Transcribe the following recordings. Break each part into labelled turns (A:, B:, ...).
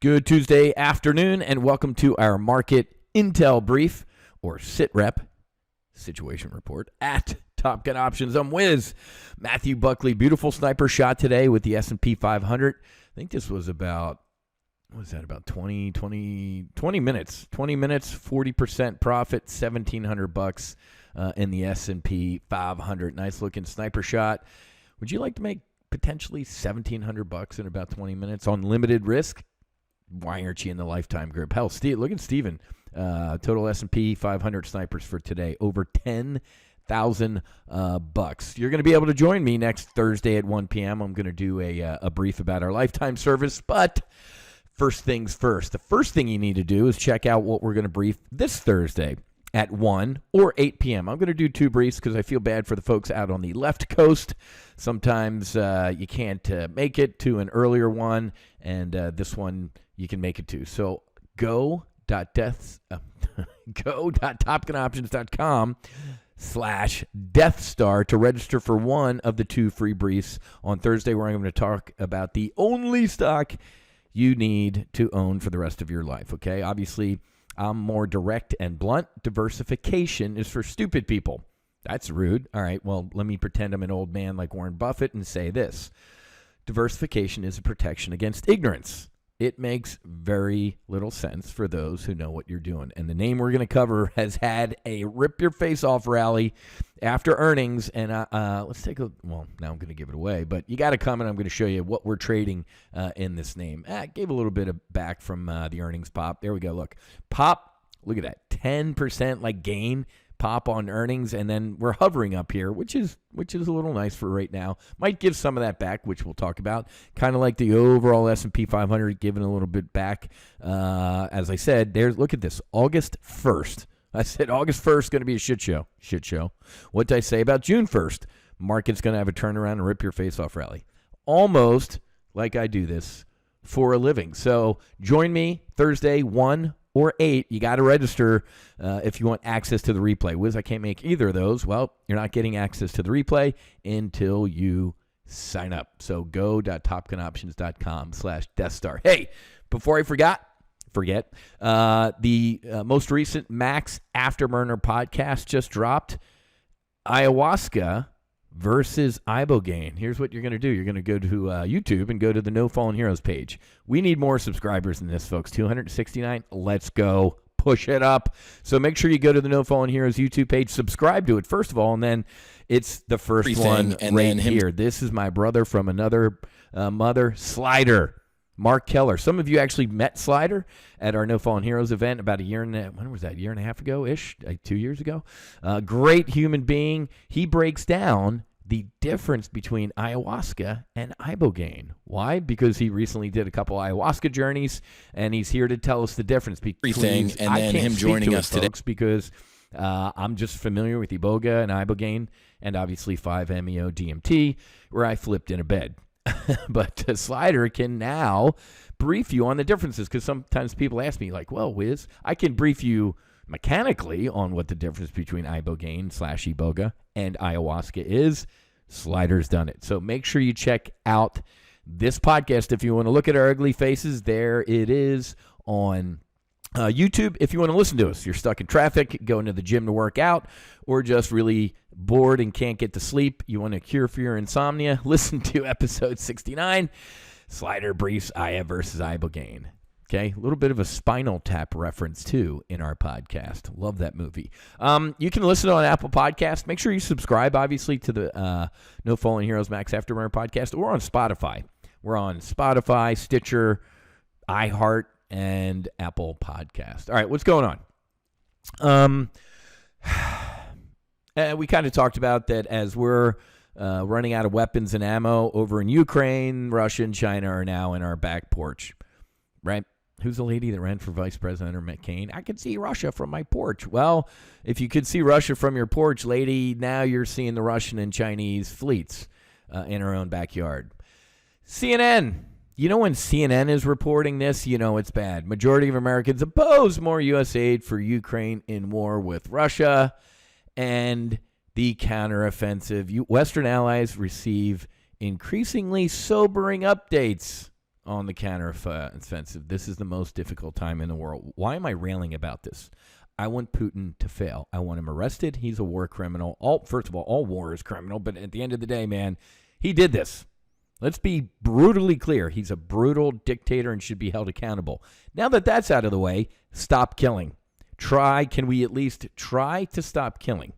A: Good Tuesday afternoon, and welcome to our market intel brief, or SITREP, situation report, at Top Gun Options. I'm Wiz, Matthew Buckley. Beautiful sniper shot today with the S&P 500. I think this was about, what was that, about 20 minutes. 20 minutes, 40% profit, $1,700 in the S&P 500. Nice looking sniper shot. Would you like to make potentially $1,700 in about 20 minutes on limited risk? Why aren't you in the lifetime group? Hell, Steve, look at Steven. Total S&P 500 snipers for today, over $10,000. You're going to be able to join me next Thursday at 1 p.m. I'm going to do a brief about our lifetime service, but first things first. The first thing you need to do is check out what we're going to brief this Thursday at 1 or 8 p.m. I'm going to do two briefs because I feel bad for the folks out on the left coast. Sometimes you can't make it to an earlier one, and this one you can make it to. So go.topgunoptions.com/Death to register for one of the two free briefs on Thursday, where I'm going to talk about the only stock you need to own for the rest of your life. Okay, obviously I'm more direct and blunt. Diversification is for stupid people. That's rude. All right, well, let me pretend I'm an old man like Warren Buffett and say this. Diversification is a protection against ignorance. It makes very little sense for those who know what you're doing. And the name we're going to cover has had a rip-your-face-off rally after earnings. And let's take a, well, now I'm going to give it away. But you got to come, and I'm going to show you what we're trading in this name. Gave a little bit of back from the earnings pop. There we go. Look, pop, look at that, 10% like gain. Pop on earnings, and then we're hovering up here, which is a little nice for right now. Might give some of that back, which we'll talk about. Kind of like the overall S&P 500 giving a little bit back. As I said, look at this, August 1st. I said August 1st going to be a shit show. Shit show. What did I say about June 1st? Market's going to have a turnaround and rip your face off rally. Almost like I do this for a living. So join me Thursday, 1 or 8. You got to register if you want access to the replay. Wiz, I can't make either of those. Well, you're not getting access to the replay until you sign up. So go.topgunoptions.com/deathstar. Hey, before I forget, the most recent Max Afterburner podcast just dropped. Ayahuasca versus ibogaine. Here's what you're going to do. You're going to go to YouTube and go to the No Fallen Heroes page. We need more subscribers than this, folks. 269. Let's go. Push it up. So make sure you go to the No Fallen Heroes YouTube page. Subscribe to it, first of all, and then it's the first one and right here. This is my brother from another mother, Slider. Mark Keller. Some of you actually met Slider at our No Fallen Heroes event about a year and a half ago-ish, like 2 years ago. Great human being. He breaks down the difference between ayahuasca and ibogaine. Why? Because he recently did a couple ayahuasca journeys, and he's here to tell us the difference between. And then him joining us today, because I'm just familiar with iboga and ibogaine, and obviously 5-MeO DMT, where I flipped in a bed. But Slider can now brief you on the differences, because sometimes people ask me, like, well, Wiz, I can brief you mechanically on what the difference between ibogaine/iboga and ayahuasca is. Slider's done it. So make sure you check out this podcast if you want to look at our ugly faces. There it is on YouTube. If you want to listen to us, you're stuck in traffic, going to the gym to work out, or just really bored and can't get to sleep, you want a cure for your insomnia, listen to episode 69, Slider briefs Aya versus ibogaine. Okay, a little bit of a Spinal Tap reference, too, in our podcast. Love that movie. You can listen on Apple Podcasts. Make sure you subscribe, obviously, to the No Fallen Heroes Max Afterburner podcast, or on Spotify. We're on Spotify, Stitcher, iHeart, and Apple Podcast. All right, what's going on? We kind of talked about that as we're running out of weapons and ammo over in Ukraine. Russia and China are now in our back porch, right? Who's the lady that ran for vice president or McCain? I could see Russia from my porch. Well, if you could see Russia from your porch, lady, now you're seeing the Russian and Chinese fleets in our own backyard. CNN. You know, when CNN is reporting this, you know it's bad. Majority of Americans oppose more U.S. aid for Ukraine in war with Russia, and the counteroffensive. Western allies receive increasingly sobering updates on the counteroffensive. This is the most difficult time in the world. Why am I railing about this? I want Putin to fail. I want him arrested. He's a war criminal. First of all war is criminal, but at the end of the day, man, he did this. Let's be brutally clear. He's a brutal dictator and should be held accountable. Now that that's out of the way, stop killing. Can we at least try to stop killing?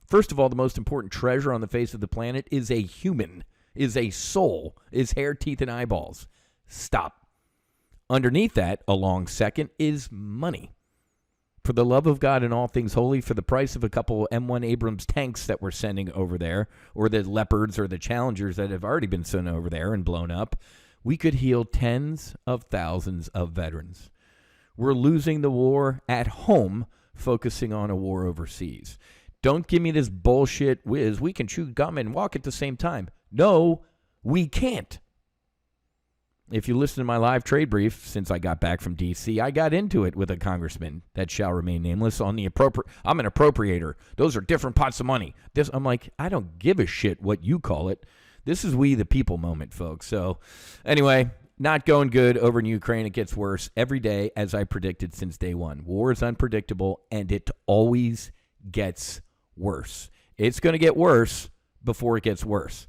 A: First of all, the most important treasure on the face of the planet is a human, is a soul, is hair, teeth, and eyeballs. Stop. Underneath that, a long second, is money. For the love of God and all things holy, for the price of a couple M1 Abrams tanks that we're sending over there, or the Leopards or the Challengers that have already been sent over there and blown up, we could heal tens of thousands of veterans. We're losing the war at home, focusing on a war overseas. Don't give me this bullshit whiz. We can chew gum and walk at the same time. No, we can't. If you listen to my live trade brief since I got back from D.C., I got into it with a congressman that shall remain nameless on the I'm an appropriator. Those are different pots of money. I'm like, I don't give a shit what you call it. This is we the people moment, folks. So anyway, not going good over in Ukraine. It gets worse every day, as I predicted since day one. War is unpredictable, and it always gets worse. It's going to get worse before it gets worse.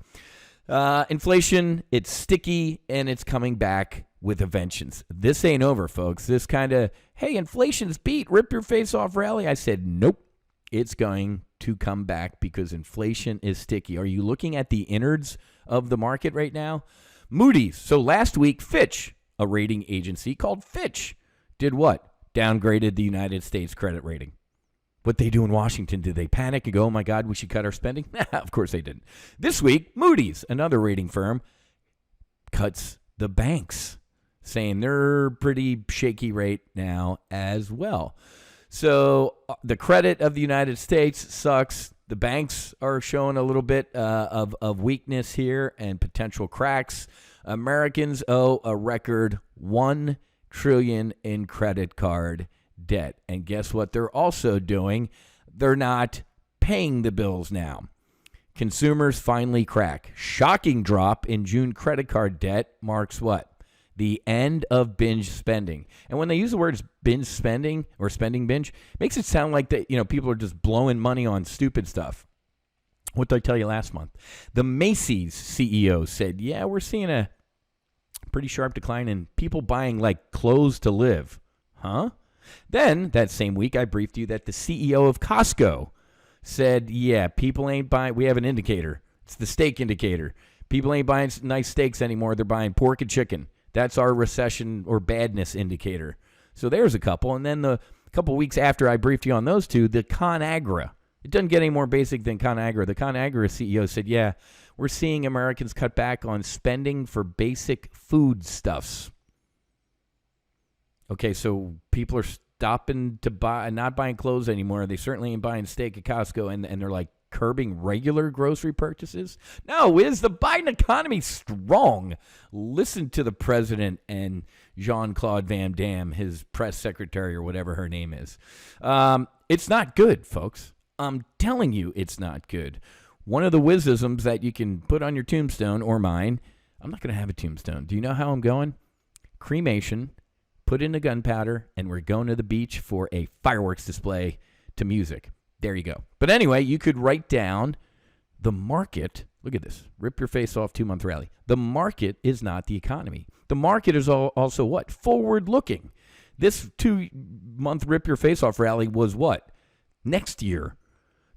A: Inflation, it's sticky, and it's coming back with a vengeance. This ain't over, folks. This kind of, hey, inflation's beat, rip your face off rally. I said, nope, it's going to come back because inflation is sticky. Are you looking at the innards of the market right now? Moody's. So last week, Fitch, a rating agency called Fitch, did what? Downgraded the United States credit rating. What they do in Washington, did they panic and go, oh my God, we should cut our spending? Of course they didn't. This week, Moody's, another rating firm, cuts the banks, saying they're pretty shaky right now as well. So the credit of the United States sucks. The banks are showing a little bit of weakness here and potential cracks. Americans owe a record $1 trillion in credit card debt. And guess what they're also doing? They're not paying the bills now. Consumers finally crack. Shocking drop in June credit card debt marks what? The end of binge spending. And when they use the words binge spending or spending binge, makes it sound like that, people are just blowing money on stupid stuff. What did I tell you last month? The Macy's CEO said, yeah, we're seeing a pretty sharp decline in people buying like clothes to live. Huh? Then, that same week, I briefed you that the CEO of Costco said, yeah, people ain't buying, we have an indicator. It's the steak indicator. People ain't buying nice steaks anymore. They're buying pork and chicken. That's our recession or badness indicator. So there's a couple. And then the couple weeks after I briefed you on those two, the ConAgra. It doesn't get any more basic than ConAgra. The ConAgra CEO said, yeah, we're seeing Americans cut back on spending for basic foodstuffs. Okay, so people are stopping to buy, not buying clothes anymore. They certainly ain't buying steak at Costco, and they're like curbing regular grocery purchases. No, is the Biden economy strong? Listen to the president and Jean-Claude Van Damme, his press secretary or whatever her name is. It's not good, folks. I'm telling you it's not good. One of the wizisms that you can put on your tombstone or mine, I'm not going to have a tombstone. Do you know how I'm going? Cremation. Put in the gunpowder, and we're going to the beach for a fireworks display to music. There you go. But anyway, you could write down the market. Look at this. Rip your face off 2-month rally. The market is not the economy. The market is also what? Forward-looking. This 2-month rip your face off rally was what? Next year.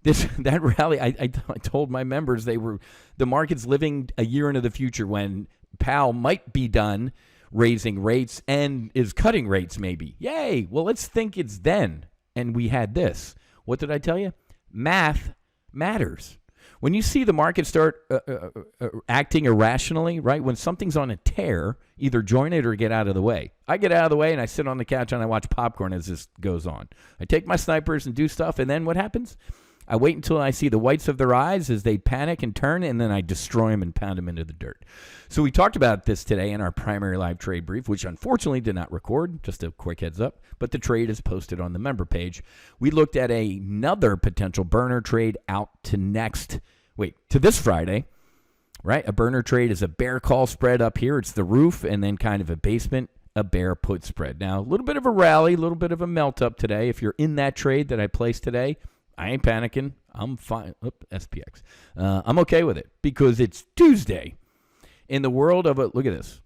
A: That rally, I told my members the market's living a year into the future when Powell might be done raising rates and is cutting rates maybe. Yay. Well, let's think it's then. And we had this. What did I tell you? Math matters. When you see the market start acting irrationally, right? When something's on a tear, either join it or get out of the way. I get out of the way and I sit on the couch and I watch popcorn as this goes on. I take my snipers and do stuff, and then what happens? I wait until I see the whites of their eyes as they panic and turn, and then I destroy them and pound them into the dirt. So we talked about this today in our primary live trade brief, which unfortunately did not record, just a quick heads up, but the trade is posted on the member page. We looked at another potential burner trade out to this Friday, right? A burner trade is a bear call spread up here. It's the roof, and then kind of a basement, a bear put spread. Now, a little bit of a rally, a little bit of a melt up today. If you're in that trade that I placed today, I ain't panicking. I'm fine. SPX. I'm okay with it because it's Tuesday. In the world of look at this.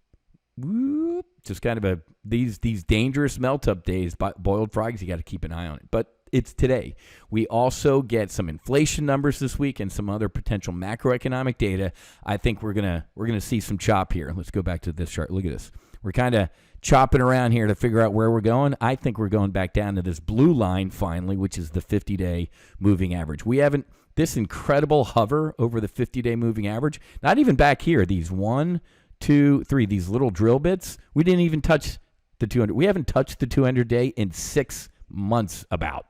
A: Whoop, just kind of these dangerous melt up days, boiled frogs, you got to keep an eye on it. But it's today. We also get some inflation numbers this week and some other potential macroeconomic data. I think we're gonna see some chop here. Let's go back to this chart. Look at this. We're kind of chopping around here to figure out where we're going. I think we're going back down to this blue line finally, which is the 50-day moving average. We haven't this incredible hover over the 50-day moving average. Not even back here. These 1, 2, 3, these little drill bits. We didn't even touch the 200. We haven't touched the 200-day in 6 months about.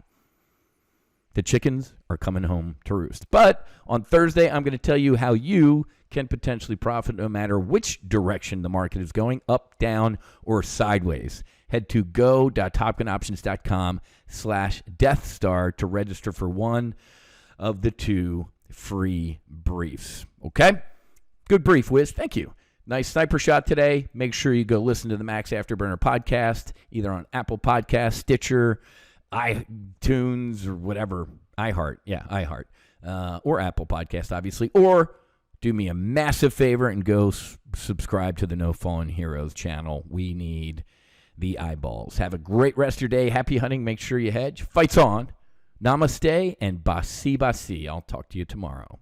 A: The chickens are coming home to roost. But on Thursday, I'm going to tell you how you can potentially profit no matter which direction the market is going, up, down, or sideways. Head to go.topgunoptions.com/deathstar to register for one of the 2 free briefs. Okay? Good brief, Wiz. Thank you. Nice sniper shot today. Make sure you go listen to the Max Afterburner podcast, either on Apple Podcasts, Stitcher, iTunes, or whatever. iHeart. Or Apple Podcast, obviously. Or do me a massive favor and go subscribe to the No Fallen Heroes channel. We need the eyeballs. Have a great rest of your day. Happy hunting. Make sure you hedge. Fights on. Namaste and basi basi. I'll talk to you tomorrow.